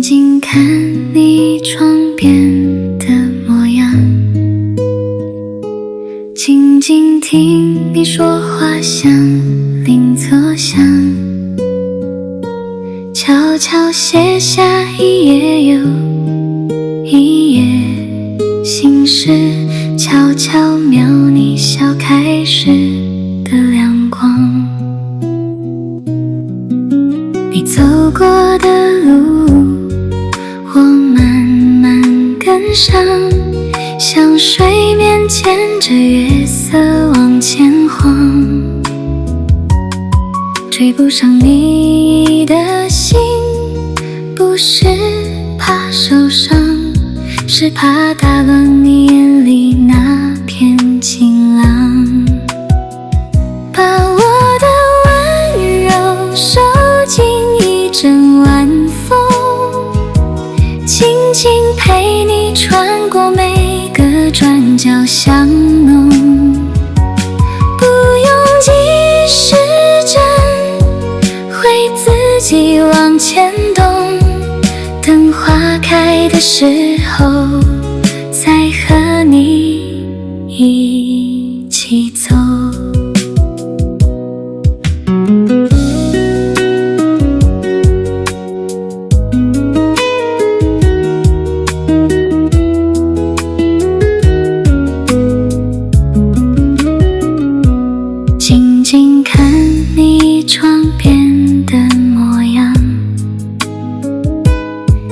静看你窗边的模样，静静听你说话像邻座响，悄悄写下一页又一页心事，悄悄描你笑开时的亮光。你走过的路，我慢慢跟上，像水面牵着月色往前晃，追不上你的心，不是怕受伤，是怕打乱你眼里那片晴朗。把我的温柔收进一阵晚风，静静陪你穿过每个转角巷弄，不用记时针，会自己往前动，等花开的时候再和你一起走。静静看你窗边的模样，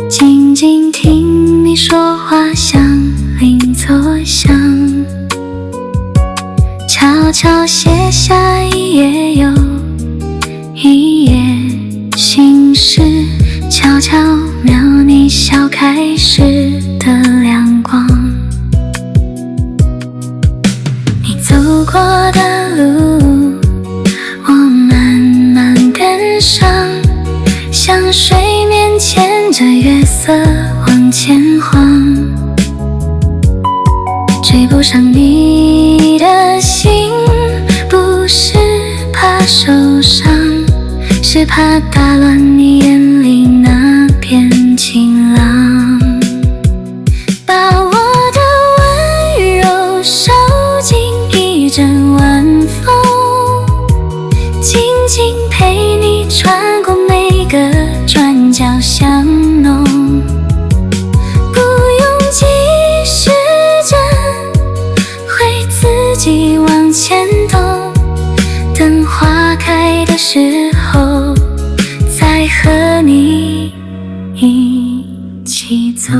静静听你说话像邻座响，悄悄写下一页又一页心事，悄悄描你笑开时的亮光。你走过的路，我慢慢跟上，像水面牵着月色往前晃，追不上你的心，不是怕受伤，是怕打乱你眼里那片晴朗。把我的温柔收进一阵晚风，静静陪你穿过每个转角巷弄，不用记时针，会自己往前动，等花开的时候再和你一起走。